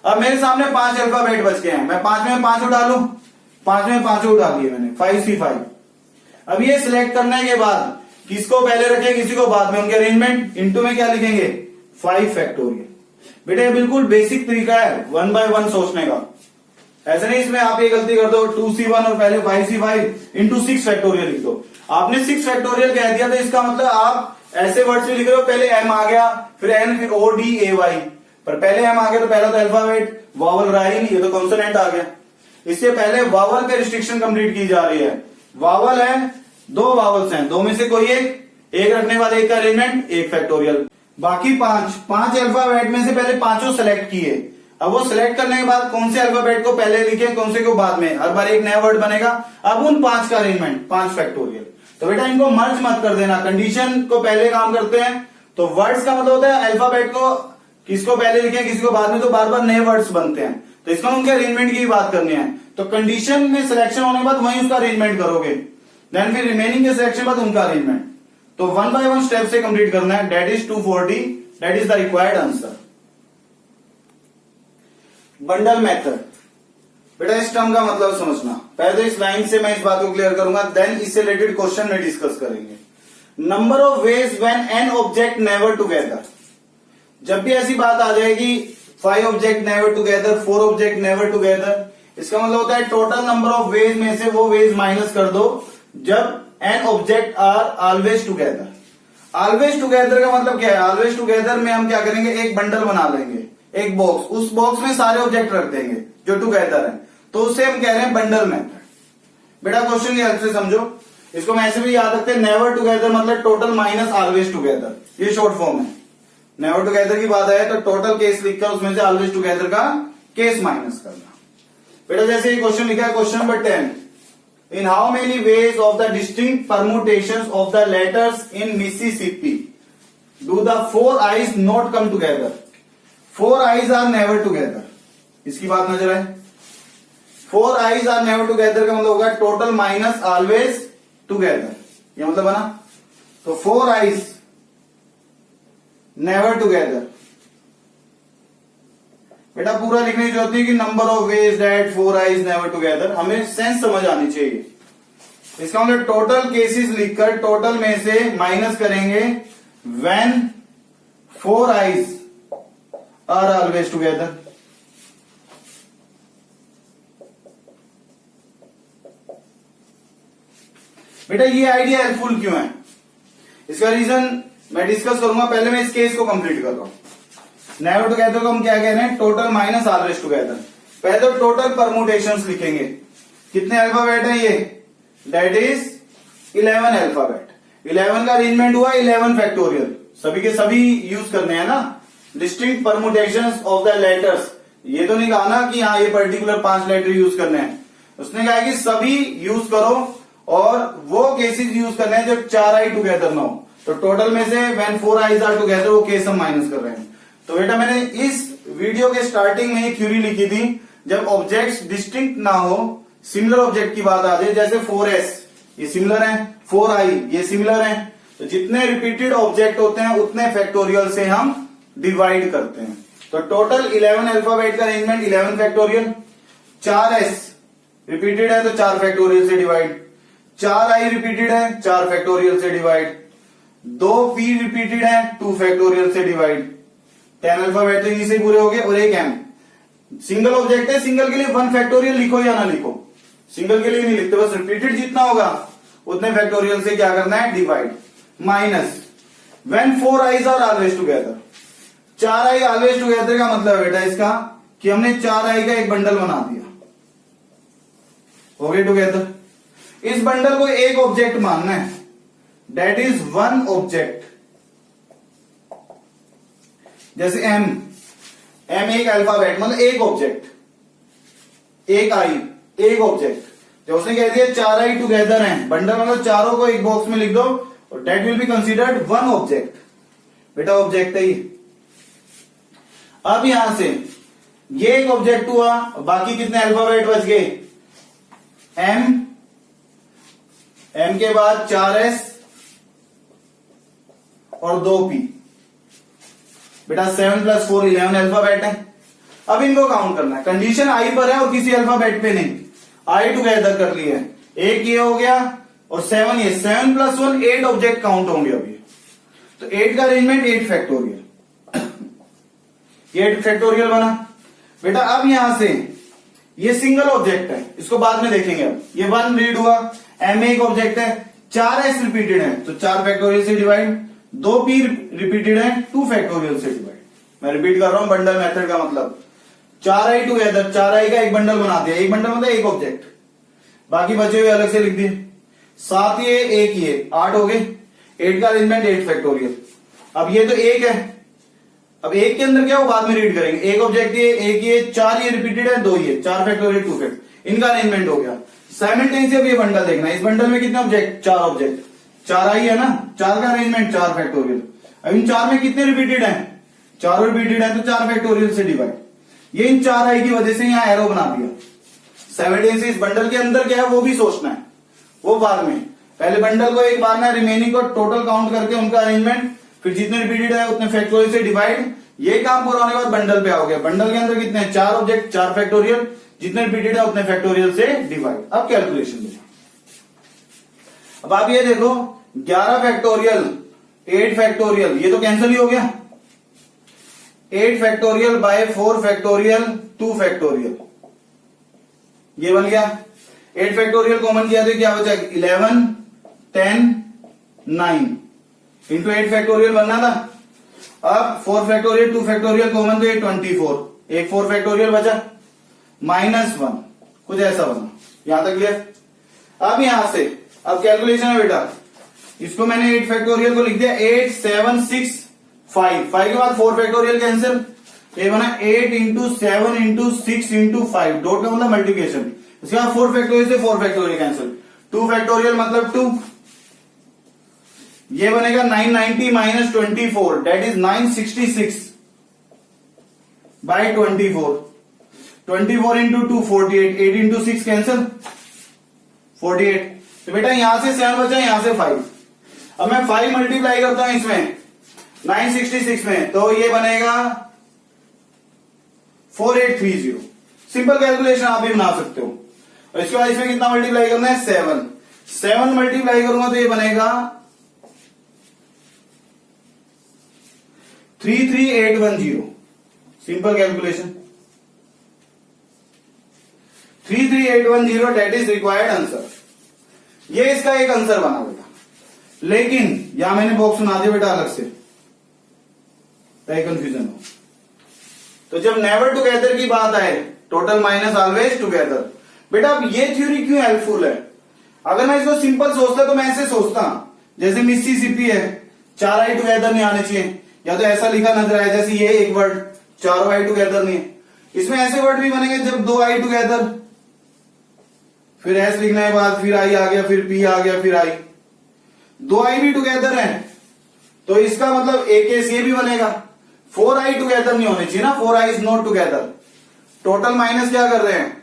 अब मेरे सामने 5 अल्फाबेट बच गए हैं, मैं 5 में 5 उठा लूं, 5 में 5 उठा लिए मैंने, 5C5। अब ये सिलेक्ट करने के बाद किसको पहले रखें, किसी को बाद में, उनके अरेंजमेंट इनटू में क्या लिखेंगे, 5 फैक्टोरियल। बेटा ये बिल्कुल बेसिक तरीका है 1 by 1 सोचने का। ऐसे नहीं इसमें आप ये गलती कर दो 2C1 और पहले 5C5 इंटू 6 फैक्टोरियल लिख दो। आपने 6 फैक्टोरियल कह दिया, तो इसका मतलब आप ऐसे वर्ड्स भी लिख रहे हो, पहले M आ गया, फिर N, फिर ODAY, पर पहले M आ गया तो पहला तो अल्फाबेट, वावल रहा ही नहीं, ये तो कॉन्सोनेंट आ गया। इससे पहले वावल पे रिस्ट्रिक्शन कंप्लीट की जा रही है। वावल है, 2 वावल्स हैं, दो में से कोई एक रखने वाले, एक का अरेंजमेंट 1 फैक्टोरियल। बाकी 5 अल्फाबेट में से पहले 5 सेलेक्ट किए। अब वो सिलेक्ट करने के बाद कौन से अल्फाबेट को पहले लिखे, कौन से को बाद में, हर बार एक नया वर्ड बनेगा। अब उन 5 का अरेंजमेंट 5 फैक्टोरियल। तो बेटा इनको मर्ज मत कर देना, कंडीशन को पहले काम करते हैं। तो वर्ड्स का मतलब होता है अल्फाबेट को किसको पहले लिखे, किसी को बाद में, तो बार बार नए वर्ड्स बनते हैं। तो इसका उनके अरेंजमेंट की बात करनी है। तो कंडीशन में सिलेक्शन होने के बाद वहीं उसका अरेंजमेंट करोगे, देन फिर रिमेनिंग के सिलेक्शन बाद उनका अरेंजमेंट। तो 1 by 1 स्टेप से कंप्लीट करना है। That is 240, that is the required answer. Bundle method, बेटा इस टर्म का मतलब समझना। पहले तो इस लाइन से मैं इस बात को क्लियर करूंगा, देन इससे रिलेटेड क्वेश्चन में डिस्कस करेंगे। Number of ways when an object never together. जब भी ऐसी बात आ जाएगी 5 object never together, 4 object never together, इसका मतलब होता है टोटल नंबर ऑफ वेज में से वो वेज माइनस कर दो जब an object are always together. Always together का मतलब क्या है, ऑलवेज टुगेदर में हम क्या करेंगे, एक बंडल बना लेंगे, एक बॉक्स, उस बॉक्स में सारे ऑब्जेक्ट रख देंगे जो टुगेदर है, तो उसे हम कह रहे हैं बंडल मेथड। बेटा क्वेश्चन की हेल्प से समझो, इसको हम ऐसे भी याद रखते हैं, नेवर टुगेदर मतलब टोटल माइनस ऑलवेज टुगेदर, ये शॉर्ट फॉर्म है। नेवर टुगेदर की बात है तो टोटल केस लिखकर उसमें से ऑलवेज टुगेदर का केस माइनस करना। बेटा जैसे ये क्वेश्चन लिखा है, question number 10, in how many ways of the distinct permutations of the letters in Mississippi do the 4 I's not come together. 4 I's are never together, इसकी बात नजर आए। 4 आईज आर नेवर टुगेदर का मतलब होगा टोटल माइनस ऑलवेज टुगेदर, ये मतलब बना। तो 4 आईज नेवर टुगेदर, बेटा पूरा लिखने की जरूरत नहीं कि number of ways that 4 eyes never together, हमें सेंस समझ आनी चाहिए। इसका मतलब टोटल केसेस लिखकर टोटल में से माइनस करेंगे when 4 I's are always together. बेटा ये आइडिया हेल्पफुल क्यों है, इसका रीजन मैं डिस्कस करूंगा। पहले मैं इस केस को कंप्लीट कर रहा हूं। नेवर टुगेदर को हम क्या कह रहे हैं, टोटल माइनस ऑलवेज टुगेदर। पहले तो टोटल परमुटेशंस लिखेंगे, कितने अल्फाबेट है ये, दैट इज 11 अल्फाबेट। 11 का अरेंजमेंट हुआ 11 फैक्टोरियल, सभी के सभी यूज करने हैं ना। Distinct permutations of the letters, ये तो नहीं कहा ना कि हाँ ये पर्टिकुलर 5 लेटर यूज करने हैं, उसने कहा कि सभी यूज करो और वो केसेस यूज करने हैं जब 4 आई टुगेदर ना हो। तो टोटल में से व्हेन 4 आईज आर टुगेदर वो केस हम माइनस कर रहे हैं। तो बेटा मैंने इस वीडियो के स्टार्टिंग में ही थ्योरी लिखी थी, जब ऑब्जेक्ट्स डिस्टिंक्ट ना हो, सिमिलर ऑब्जेक्ट की बात आ जाए, जैसे 4s ये सिमिलर है, 4i ये सिमिलर है, तो जितने रिपीटेड ऑब्जेक्ट होते हैं उतने फैक्टोरियल से हम डिवाइड करते हैं। तो टोटल 11 अल्फाबेट का अरेंजमेंट 11 फैक्टोरियल, 4s रिपीटेड है तो 4 फैक्टोरियल से डिवाइड, 4i रिपीटेड है 4 फैक्टोरियल से डिवाइड, 2p रिपीटेड है 2 फैक्टोरियल से डिवाइड। 10 अल्फाबेट तो इसी से पूरे हो गए, और एक m सिंगल ऑब्जेक्ट है, सिंगल के लिए 1 फैक्टोरियल लिखो या ना लिखो, सिंगल के लिए नहीं लिखते, बस रिपीटेड जितना होगा उतने फैक्टोरियल से क्या करना है, divide. Minus when 4 I's are always together, 4 I always together का मतलब है बेटा इसका कि हमने 4 आई का एक बंडल बना दिया, हो गए टुगेदर। इस बंडल को एक ऑब्जेक्ट मानना है, दैट इज 1 ऑब्जेक्ट। जैसे m एक अल्फाबेट मतलब एक ऑब्जेक्ट, एक आई एक ऑब्जेक्ट। जब उसने कह दिया 4 आई टुगेदर हैं, बंडल मतलब चारों को एक बॉक्स में लिख दो, और that will be considered 1 object. बेटा ऑब्जेक्ट है ये। अब यहां से ये एक ऑब्जेक्ट हुआ, बाकी कितने अल्फाबेट बच गए? एम के बाद 4s और 2p। बेटा 7 + 4 11 अल्फाबेट है। अब इनको काउंट करना है। कंडीशन आई पर है और किसी अल्फाबेट पे नहीं। आई टुगेदर कर लिए, एक ये हो गया और 7 ये। 7 + 1 8 ऑब्जेक्ट काउंट होंगे अभी। तो 8 का अरेंजमेंट 8 फैक्टोरियल, ये 8 फैक्टोरियल बना। बेटा अब यहां से ये सिंगल ऑब्जेक्ट है, इसको बाद में देखेंगे। अब ये 1 रीड हुआ, एम एक ऑब्जेक्ट है, 4s रिपीटेड है तो 4 फैक्टोरियल से डिवाइड, 2p रिपीटेड है 2 फैक्टोरियल से डिवाइड। मैं रिपीट कर रहा हूं, बंडल मेथड का मतलब 4i टुगेदर, 4i का एक बंडल बना दिया। एक बंडल मतलब एक ऑब्जेक्ट, बाकी बचे हुए अलग से लिख दिए। 7 ये, एक ये, 8 हो गए। 8 का अरेंजमेंट 8 फैक्टोरियल। अब ये तो एक है, अब एक के अंदर क्या हो बाद में रीड करेंगे। एक ऑब्जेक्ट ये, एक ये, 4 ये रिपीटेड है, 2 ये, 4 फैक्टोरियल 2 फैक्ट, इनका अरेंजमेंट हो गया। साइमल्टेनियसली अब ये बंडल देखना है, इस बंडल में कितने ऑब्जेक्ट? 4 ऑब्जेक्ट, 4i है ना, 4 का अरेंजमेंट 4 फैक्टोरियल। अब इन 4 में कितने रिपीटेड है? 4 रिपीटेड है तो 4 फैक्टोरियल से डिवाइड। ये इन 4i की वजह से यहां एरो बना दिया। साइमल्टेनियसली इस बंडल के अंदर क्या है वो भी सोचना है, वो बाद में। पहले बंडल को एक बार ना, रिमेनिंग को टोटल काउंट करके उनका अरेंजमेंट, फिर जितने रिपीटेड है उतने फैक्टोरियल से डिवाइड। ये काम पूरा होने के बाद बंडल पे आओगे। बंडल के अंदर कितने हैं? 4 ऑब्जेक्ट, 4 फैक्टोरियल, जितने रिपीटेड है उतने फैक्टोरियल से डिवाइड। अब कैलकुलेशन देखो। अब आप ये देखो 11 फैक्टोरियल 8 फैक्टोरियल, ये तो कैंसिल ही हो गया। 8 फैक्टोरियल बाय 4 फैक्टोरियल 2 फैक्टोरियल, ये बन गया। 8 फैक्टोरियल कॉमन किया तो क्या बचा? 11 10 9 इंटू 8 फैक्टोरियल बनना था। अब 4 फैक्टोरियल 2 फैक्टोरियल कॉमन तो ये 24, एक 4 फैक्टोरियल बचा, -1, कुछ ऐसा बना। यहां तक क्लियर? अब यहां से अब कैलकुलेशन है बेटा, इसको मैंने 8 फैक्टोरियल को लिख दिया 8 7 6 5, 5 के बाद 4 फैक्टोरियल कैंसिल, ये बना 8 इंटू 7 इंटू 6 इंटू 5, डॉट का मतलब मल्टीप्लिकेशन। इसके बाद 4 फैक्टोरियल से 4 फैक्टोरियल कैंसिल, 2 फैक्टोरियल मतलब 2, ये बनेगा 990 - 24, that is 966 by 24। 24 into 2 48, 8 into 6 cancel 48। तो बेटा यहां से 7 बचा, यहां से 5। अब मैं 5 मल्टीप्लाई करता हूं इसमें 966 में, तो ये बनेगा 4830। सिंपल कैलकुलेशन आप भी बना सकते हो। और इसके बाद इसमें कितना मल्टीप्लाई करना है? 7 मल्टीप्लाई करूंगा तो ये बनेगा 33810। Simple calculation 33810, that is required answer. ये इसका एक आंसर बना बेटा, लेकिन यहां मैंने बॉक्स सुना दिया बेटा अलग से, ताकि कंफ्यूजन हो। तो जब नेवर टुगेदर की बात आए, टोटल माइनस ऑलवेज टुगेदर, बेटा अब ये थ्योरी क्यों हेल्पफुल है? अगर मैं इसको सिंपल सोचता तो मैं ऐसे सोचता, जैसे मिसिसिपी है, 4i टुगेदर नहीं आने चाहिए, या तो ऐसा लिखा नजर आया जैसे ये एक वर्ड 4i टुगेदर नहीं है। इसमें ऐसे वर्ड भी बनेंगे जब 2i टुगेदर, फिर एस लिखने के बाद फिर आई आ गया, फिर पी आ गया, फिर आई, 2i भी टुगेदर है तो इसका मतलब एक केस ये भी बनेगा। 4i टुगेदर नहीं होने चाहिए ना, 4i is not together. Total minus क्या कर रहे हैं?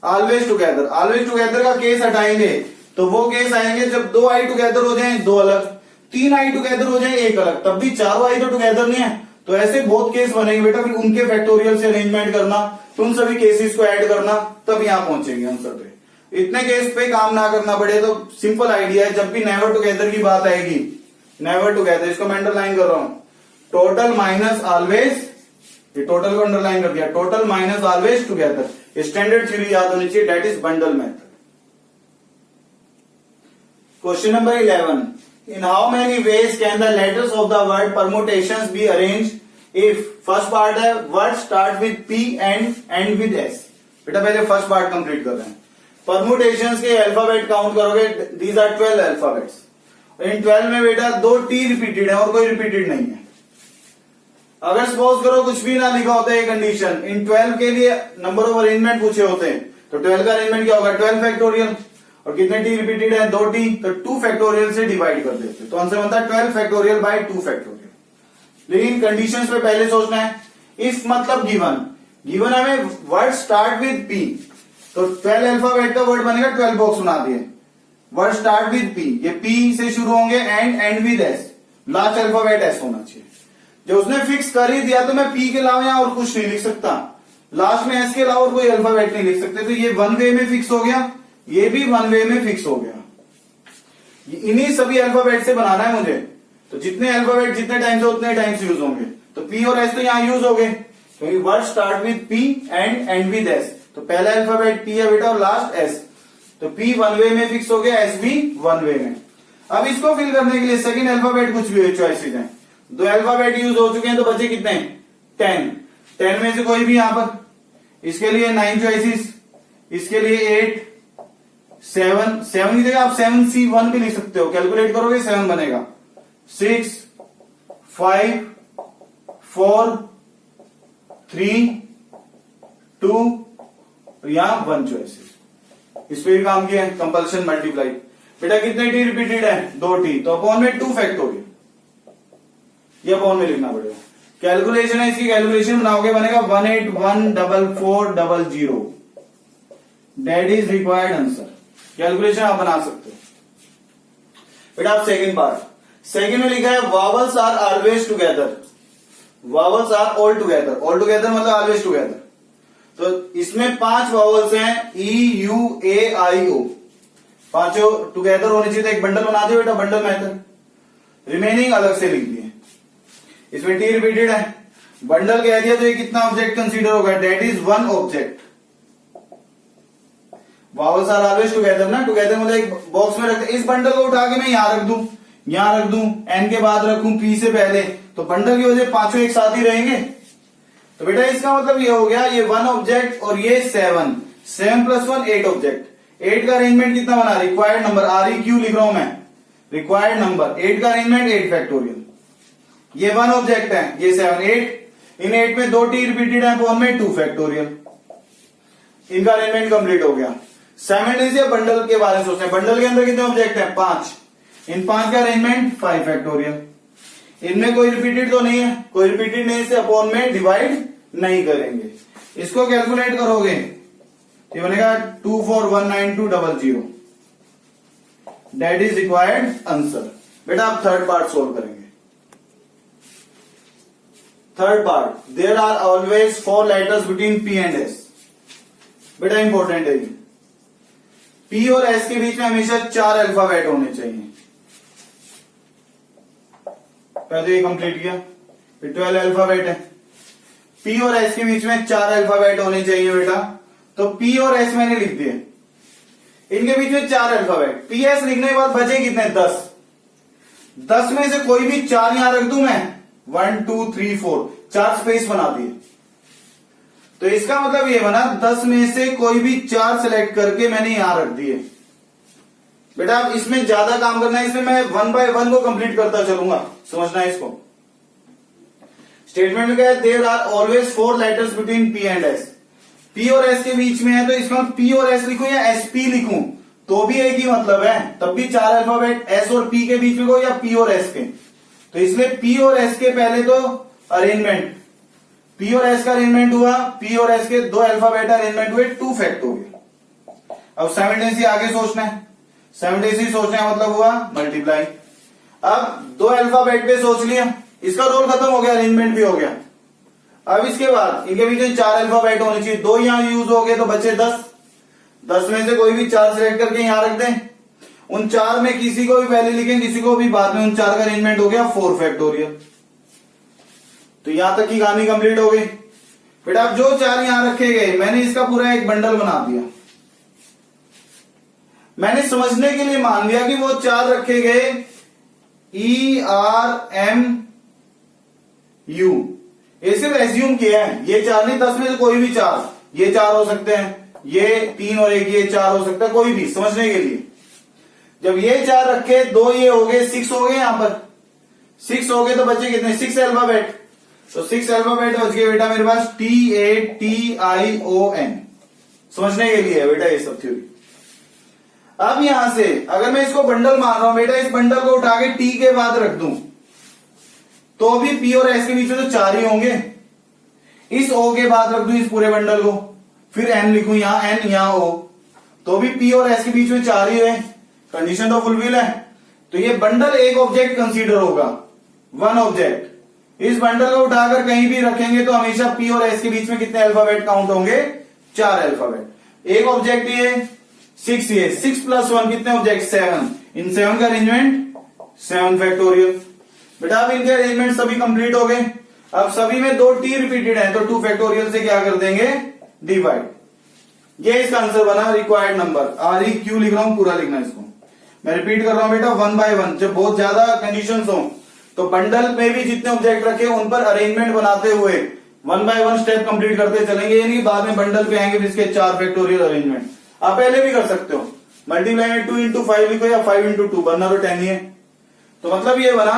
Always together. ऑलवेज टुगेदर का केस हटाएंगे तो वो केस आएंगे जब 2i टुगेदर हो जाए 2 अलग, 3i टुगेदर हो जाए 1 अलग, तब भी 4i तो टुगेदर नहीं है। तो ऐसे बहुत केस बनेंगे बेटा, फिर उनके फैक्टोरियल से अरेंजमेंट करना, तो उन सभी केसेस को ऐड करना, तब यहां पहुंचेंगे आंसर पे। इतने केस पे काम ना करना पड़े तो सिंपल आइडिया है, जब भी नेवर टुगेदर की बात आएगी, नेवर टुगेदर, इसको मैं अंडरलाइन कर रहा हूं, टोटल माइनस ऑलवेज, ये टोटल को अंडरलाइन कर दिया, total minus always together. Standard theory याद होनी चाहिए, that is bundle method. Question number 11, in how many ways can the letters of the word permutations be arranged if first part है word start with p and end with s। बेटा पहले first part complete कर रहे हैं। Permutations के alphabet count करोगे, these are 12 alphabets. इन 12 में बेटा 2 टी रिपीटेड है और कोई रिपीटेड नहीं है। अगर सपोज करो कुछ भी ना लिखा होता है कंडीशन, इन 12 के लिए नंबर ऑफ अरेंजमेंट पूछे होते हैं, तो 12 का अरेंजमेंट क्या होगा? 12 फैक्टोरियल, और कितने टी रिपीटेड है? 2 टी, तो 2 फैक्टोरियल से डिवाइड कर देते, तो आंसर बनता है 12 फैक्टोरियल बाय 2 फैक्टोरियल। लेकिन कंडीशंस पे पहले सोचना है। इफ मतलब गिवन हमें वर्ड स्टार्ट विद पी, तो 12 अल्फाबेट का वर्ड बनेगा, 12 बॉक्स बना दिए। वर्ड स्टार्ट विद पी, ये पी से शुरू होंगे, and with S, last alphabet S होना चाहिए। जब उसने फिक्स कर ही दिया तो मैं पी के अलावा यहां और कुछ नहीं लिख सकता, लास्ट में एस के अलावा और कोई अल्फाबेट नहीं लिख सकते। तो ये वन वे में फिक्स हो गया, ये भी वन वे में फिक्स हो गया। इन्हीं सभी अल्फाबेट से बनाना है मुझे, तो जितने अल्फाबेट जितने टाइम से उतने टाइम्स यूज होंगे। तो पी और एस तो यहां यूज हो गए, क्योंकि word start with P and with S. तो पहला अल्फाबेट पी है बेटा और लास्ट एस, तो पी वन वे में फिक्स हो गया, एस भी वन वे में। अब इसको फिल करने के लिए सेकंड अल्फाबेट कुछ भी चॉइसेस हैं। 2 अल्फाबेट यूज हो चुके हैं, तो बचे कितने? 10 में से कोई भी यहां पर, इसके लिए 9 चॉइसेस, इसके लिए 8, 7 की जगह आप 7C1 भी लिख सकते हो, कैलकुलेट करोगे 7 बनेगा। 6, 5, 4, 3, 2, यहां 1 चॉइसेस। इस पे भी काम किया है, कंपल्शन मल्टीप्लाई। बेटा कितने टी रिपीटेड है? 2 टी, तो अपॉन में 2 फैक्टोरियल, ये अपॉन में लिखना पड़ेगा। कैलकुलेशन है, इसकी कैलकुलेशन बनाओगे बनेगा 1814400, that is required answer. Calculation आप बना सकते हो। बेटा आप सेकंड में लिखा है vowels are always together, vowels are all together, all together मतलब ऑलवेज टुगेदर। तो इसमें 5 वावल्स हैं, ई यू ए आई ओ, पांचों टुगेदर होने चाहिए। तो एक बंडल बना दिया बेटा, बंडल मेथड, रिमेनिंग अलग से लिख दिए। इसमें टी रिपीटेड है, बंडल कह दिया तो ये कितना ऑब्जेक्ट कंसीडर होगा? That is 1 object. Vowels are always together ना, टुगेदर मतलब एक बॉक्स में रखते। इस बंडल को उठा के मैं यहां रख दूं, यहां रख दूं, एन के बाद रखूं पी से पहले, तो बंडल की वजह पांचों एक साथ ही रहेंगे। तो बेटा इसका मतलब ये हो गया, ये 1 ऑब्जेक्ट और ये 7 + 1 8 ऑब्जेक्ट। 8 का अरेंजमेंट कितना बना? रिक्वायर्ड नंबर, REQ लिख रहा हूं मैं, रिक्वायर्ड नंबर। 8 का अरेंजमेंट 8 फैक्टोरियल। ये 1 ऑब्जेक्ट है, ये 7, 8, इन 8 में 2 टी रिपीटेड है, अपॉन में 2 फैक्टोरियल। इनका अरेंजमेंट कंप्लीट हो गया। साइमल्टेनियस बंडल के बारे में सोचते हैं। बंडल के अंदर कितने ऑब्जेक्ट हैं? 5, इन 5 का अरेंजमेंट 5 फैक्टोरियल। इनमें कोई रिपीटेड तो नहीं है, कोई रिपीटेड नहीं, से अपॉन में डिवाइड नहीं करेंगे। इसको कैलकुलेट करोगे, ये बनेगा 2419200, दैट इज रिक्वायर्ड आंसर। बेटा आप थर्ड पार्ट सोल्व करेंगे। Third part, there are always 4 letters between P and S. बेटा इंपॉर्टेंट है ये, पी और एस के बीच में हमेशा 4 अल्फाबेट होने चाहिए। पहले ये कंप्लीट किया, फिर 12 अल्फाबेट है, पी और एस के बीच में 4 अल्फाबेट होने चाहिए बेटा। तो पी और एस मैंने लिख दिए, इनके बीच में 4 अल्फाबेट। पी एस लिखने के बाद बचे कितने? 10। 10 में से कोई भी 4 यहां रख दूं मैं, 1 2 3 4, 4 स्पेस बना दिए। तो इसका मतलब ये बना 10 में से कोई भी 4 सिलेक्ट करके मैंने यहां रख दिए। बेटा अब इसमें ज्यादा काम करना है, इसमें मैं 1 बाय 1 को कंप्लीट करता चलूंगा, समझना है इसको। स्टेटमेंट में क्या है? There are always 4 letters between P and S. P और एस के बीच में है, तो इसमें पी और एस लिखूं या एसपी लिखूं तो भी एक ही मतलब है, तब भी 4 अल्फाबेट एस और पी के बीच में को, या पी और एस के। तो इसलिए पी और एस के पहले तो अरेंजमेंट, पी और एस का अरेंजमेंट हुआ, पी और एस के 2 अल्फाबेट अरेंजमेंट हुए, 2 फैक्टोरियल। अब साइमल्टेनियसली आगे सोचना है, साइमल्टेनियसली सोचने का मतलब हुआ मल्टीप्लाई। अब 2 अल्फाबेट पे सोच लिया, इसका रोल खत्म हो गया, अरेंजमेंट भी हो गया। अब इसके बाद इनके बीच में 4 अल्फाबेट होने चाहिए, 2 यहां यूज हो गए तो बचे 10। 10 में से कोई भी 4 सिलेक्ट करके यहां रख दें। उन 4 में किसी को भी पहले लिखें, किसी को भी बाद में। उन 4 का अरेंजमेंट हो गया 4 फैक्टोरियल। तो यहां तक की कहानी कंप्लीट हो गई। बेटा अब जो 4 यहां रखे गए, मैंने इसका पूरा एक बंडल बना दिया। मैंने समझने के लिए मान लिया कि वो 4 रखे गए ERMU, ये सिर्फ एज्यूम किया है, ये 4 नहीं, 10 में से कोई भी 4, ये 4 हो सकते हैं, ये 3 और 1 ये 4 हो सकता है, कोई भी, समझने के लिए। जब ये 4 रखे, 2 ये हो गए, 6 हो गए, यहां पर 6 हो गए, तो बचे कितने? 6 अल्फाबेट। तो 6 अल्फाबेट बच गए बेटा मेरे पास, TATION, समझने के लिए है बेटा ये सब थ्योरी। अब यहां से अगर मैं इसको बंडल मान रहा हूं बेटा, इस बंडल को उठा के टी के बाद रख दूं, तो भी पी और एस के बीच में तो 4 ही होंगे। इस ओ के बाद रख दूं इस पूरे बंडल को, फिर एन लिखूं यहां एन यहां ओ, तो भी पी और एस के बीच में 4 ही है। कंडीशन तो फुलफिल है। तो ये बंडल एक ऑब्जेक्ट कंसीडर होगा, वन ऑब्जेक्ट। इस बंडल को उठाकर कहीं भी रखेंगे तो हमेशा पी और एस के बीच में कितने अल्फाबेट काउंट होंगे? 4 अल्फाबेट। एक ऑब्जेक्ट ये 6 ये 6 + 1 कितने ऑब्जेक्ट? 7। इन 7 का अरेंजमेंट 7 फैक्टोरियल। बेटा अब इनके अरेंजमेंट सभी कंप्लीट हो गए। अब सभी में 2 टी रिपीटेड है तो 2 फैक्टोरियल से क्या कर देंगे? डिवाइड। ये इसका आंसर बना रिक्वायर्ड नंबर। REQ लिख रहा हूं, पूरा लिखना इसको। मैं रिपीट कर रहा हूं बेटा, 1 by 1। जब बहुत ज्यादा कंडीशंस हो तो बंडल में भी जितने ऑब्जेक्ट रखे उन पर अरेंजमेंट बनाते हुए 1 by 1 स्टेप कंप्लीट करते चलेंगे। ये नहीं बाद में बंडल पे आएंगे फिर इसके 4 फैक्टोरियल अरेंजमेंट। आप पहले भी कर सकते हो, मल्टीप्लाई में 2 × 5 लिखो या 5 × 2, बनना तो 10 ही है। तो मतलब ये बना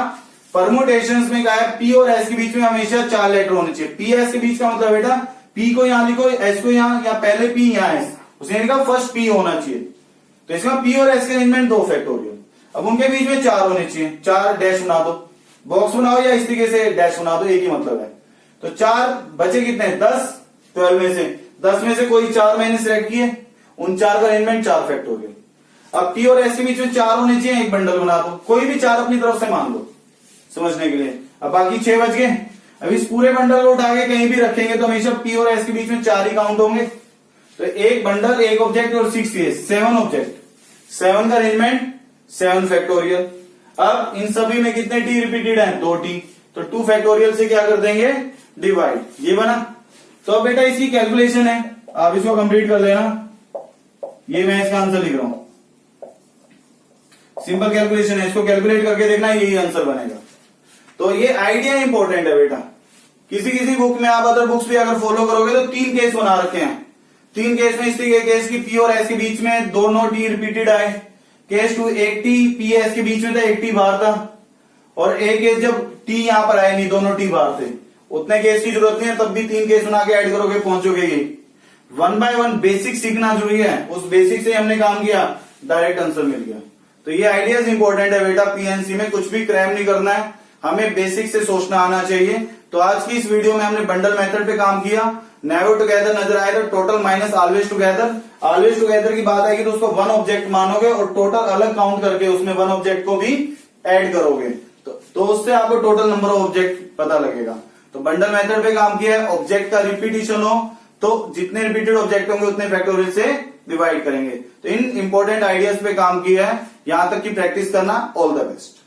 परमुटेशंस में क्या है? पी और एस के बीच में हमेशा 4 लेटर होने चाहिए। पी एस के बीच का मतलब बेटा पी को यहां लिखो, एस को यहां, या पहले पी यहां है, उसने लिखा फर्स्ट पी होना चाहिए। तो इसमें पी और एस के अरेंजमेंट 2 फैक्टोरियल। अब उनके बीच में 4 होने चाहिए। 4 डैश बना दो, बॉक्स बनाओ या इस तरीके से डैश बना दो, एक ही मतलब है। तो 4 बचे कितने? 10। 12 में से 10 में से कोई 4 मैंने सिलेक्ट किए, उन 4 का अरेंजमेंट 4 फैक्टोरियल। अब पी और एस के बीच में 4 होने चाहिए, एक बंडल बना दो, कोई भी 4 अपनी तरफ से मान लो समझने के लिए। अब बाकी 6 बच गए। अब इस पूरे बंडल को उठा के कहीं भी रखेंगे तो हमेशा पी और एस के बीच में 4 ही काउंट होंगे। तो एक बंडल, एक ऑब्जेक्ट और 6 ये 7 ऑब्जेक्ट, 7 का अरेंजमेंट 7 फैक्टोरियल। अब इन सभी में कितने टी रिपीटेड हैं? 2 टी। तो 2 फैक्टोरियल से क्या कर देंगे? डिवाइड। ये बना। तो अब बेटा इसकी कैलकुलेशन है, आप इसको कंप्लीट कर लेना। ये मैं इसका आंसर लिख रहा हूं, सिंपल कैलकुलेशन है, इसको कैलकुलेट करके देखना, यही आंसर बनेगा। तो ये आइडिया इंपॉर्टेंट है बेटा। किसी किसी बुक में आप अदर बुक्स भी अगर फॉलो करोगे तो 3 केस बना रखे हैं। 3 केस में, इस केस की पी और एस के बीच में दोनों टी रिपीटेड आए। केस 2 एक टी पी एस के बीच में था, एक टी बाहर था। और एक केस जब टी यहां पर आए नहीं, दोनों टी बाहर थे, उतने केस की जरूरत नहीं है, तब भी 3 केस बना के ऐड करोगे पहुंचोगे ये। 1 by 1 बेसिक सीखना जरूरी है, उस बेसिक से हमने काम किया, डायरेक्ट आंसर मिल गया। तो ये आइडियाज इंपॉर्टेंट है बेटा। पीएनसी में कुछ भी क्रैम नहीं करना है, हमें बेसिक से सोचना आना चाहिए। तो आज की इस वीडियो में हमने बंडल मेथड पे काम किया। नेवर टुगेदर नजर आए तो total minus always together. Always together की बात आएगी तो उसको 1 ऑब्जेक्ट मानोगे और टोटल अलग काउंट करके उसमें 1 ऑब्जेक्ट को भी ऐड करोगे, तो उससे आपको टोटल नंबर ऑफ ऑब्जेक्ट पता लगेगा। तो बंडल मेथड पे काम किया है। ऑब्जेक्ट का रिपीटिशन हो तो जितने रिपीटेड ऑब्जेक्ट होंगे उतने फैक्टोरियल से डिवाइड करेंगे। तो इन इंपॉर्टेंट आइडियाज पे काम किया है। यहां तक की प्रैक्टिस करना। All the best.